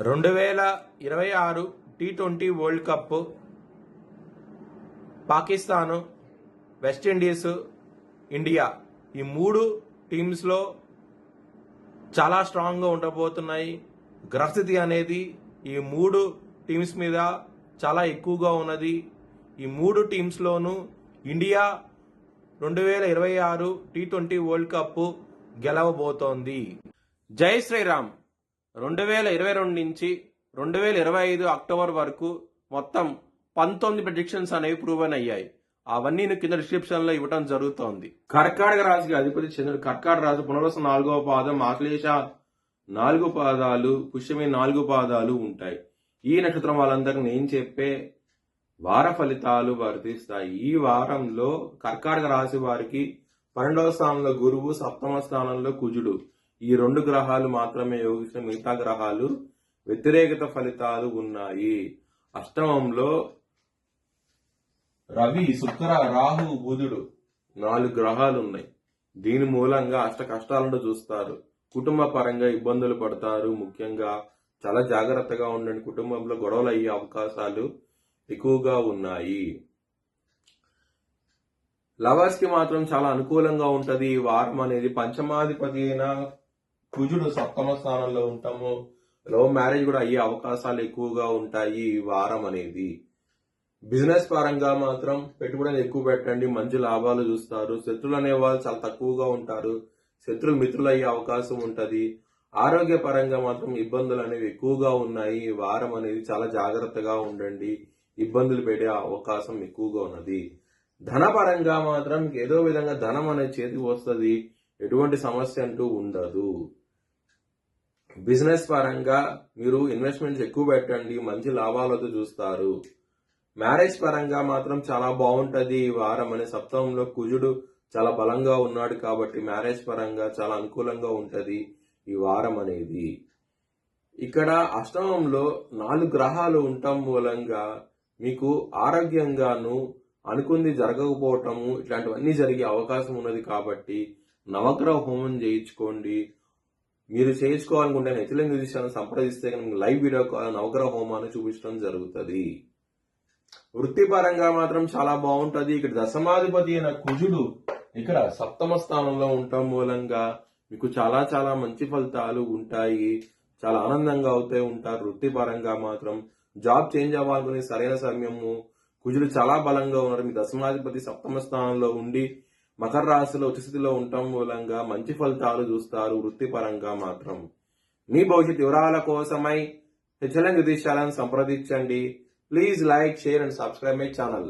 2026 T20 world cup Pakistan, West Indies, India ఈ మూడు టీమ్స్లో చాలా స్ట్రాంగ్గా ఉండబోతున్నాయి. గ్రహస్థితి అనేది ఈ మూడు టీమ్స్ మీద చాలా ఎక్కువగా ఉన్నది. ఈ మూడు టీమ్స్లోనూ ఇండియా 2026 T20 వరల్డ్ కప్ గెలవబోతోంది. జై శ్రీరామ్. 2022 నుంచి 2025 అక్టోబర్ వరకు మొత్తం 19 ప్రెడిక్షన్స్ అనేవి ప్రూవన్ అయ్యాయి. అవన్నీ కింద డిస్క్రిప్షన్ లో ఇవ్వడం జరుగుతోంది. కర్కాటక రాశికి అధిపతి చంద్రుడు. కర్కాటక రాశి పునర్వసు 4వ పాదం, ఆశ్లేష 4 పాదాలు, పుష్యమి 4 పాదాలు ఉంటాయి. ఈ నక్షత్రం వాళ్ళందరికీ నేను చెప్పే వార ఫలితాలు వర్తిస్తాయి. ఈ వారంలో కర్కాటక రాశి వారికి 12వ స్థానంలో గురువు, 7వ స్థానంలో కుజుడు, ఈ 2 గ్రహాలు మాత్రమే యోగిస్తున్న, మిగతా గ్రహాలు వ్యతిరేకత ఫలితాలు ఉన్నాయి. అష్టమంలో రవి, శుక్ర, రాహు, బుధుడు 4 గ్రహాలు ఉన్నాయి. దీని మూలంగా అష్ట కష్టాలను చూస్తారు. కుటుంబ పరంగా ఇబ్బందులు పడతారు. ముఖ్యంగా చాలా జాగ్రత్తగా ఉండండి. కుటుంబంలో గొడవలు అయ్యే అవకాశాలు ఎక్కువగా ఉన్నాయి. లవర్స్ కి మాత్రం చాలా అనుకూలంగా ఉంటది ఈ వారం అనేది. పంచమాధిపతి అయిన కుజుడు 7వ స్థానంలో ఉంటాము. లవ్ మ్యారేజ్ కూడా అయ్యే అవకాశాలు ఎక్కువగా ఉంటాయి ఈ వారం అనేది. బిజినెస్ పరంగా మాత్రం పెట్టుబడులు ఎక్కువ పెట్టండి, మంచి లాభాలు చూస్తారు. శత్రువులు అనే వాళ్ళు చాలా తక్కువగా ఉంటారు. శత్రువులు మిత్రులు అయ్యే అవకాశం ఉంటది. ఆరోగ్య పరంగా మాత్రం ఇబ్బందులు అనేవి ఎక్కువగా ఉన్నాయి. ఈ వారం అనేది చాలా జాగ్రత్తగా ఉండండి. ఇబ్బందులు పెట్టే అవకాశం ఎక్కువగా ఉన్నది. ధనపరంగా మాత్రం ఏదో విధంగా ధనం అనేది చేతికి వస్తుంది. ఎటువంటి సమస్య అంటూ ఉండదు. బిజినెస్ పరంగా మీరు ఇన్వెస్ట్మెంట్స్ ఎక్కువ పెట్టండి, మంచి లాభాలతో చూస్తారు. మ్యారేజ్ పరంగా మాత్రం చాలా బాగుంటది ఈ వారం అనే. సప్తమంలో కుజుడు చాలా బలంగా ఉన్నాడు కాబట్టి మ్యారేజ్ పరంగా చాలా అనుకూలంగా ఉంటది ఈ వారం అనేది. ఇక్కడ అష్టమంలో 4 గ్రహాలు ఉండటం మూలంగా మీకు ఆరోగ్యంగాను అనుకుంది జరగకపోవటము ఇట్లాంటివన్నీ జరిగే అవకాశం ఉన్నది. కాబట్టి నవగ్రహ హోమం చేయించుకోండి. మీరు చేయించుకోవాలనుకుంటే హెచ్ఎల్ఎన్ జ్యోతిష్యాన్ని సంప్రదిస్తే లైవ్ వీడియో కాల్ నవగ్రహ హోమాన్ని చూపించడం జరుగుతుంది. వృత్తిపరంగా మాత్రం చాలా బాగుంటది. ఇక్కడ దశమాధిపతి అయిన కుజుడు ఇక్కడ 7వ స్థానంలో ఉండటం మూలంగా మీకు చాలా చాలా మంచి ఫలితాలు ఉంటాయి. చాలా ఆనందంగా అవుతూ ఉంటారు. వృత్తిపరంగా మాత్రం జాబ్ చేంజ్ అవ్వాలనుకునే సరైన సమయము. కుజుడు చాలా బలంగా ఉన్నారు. మీ దశమాధిపతి 7వ స్థానంలో ఉండి మకర రాశిలో ఉచ్చస్థితిలో ఉండటం మూలంగా మంచి ఫలితాలు చూస్తారు. వృత్తిపరంగా మాత్రం మీ భవిష్యత్ వివరాల కోసమై హెచ్ఎల్ఎన్ జ్యోతిష్యాలను సంప్రదించండి. Please like, share and subscribe my channel.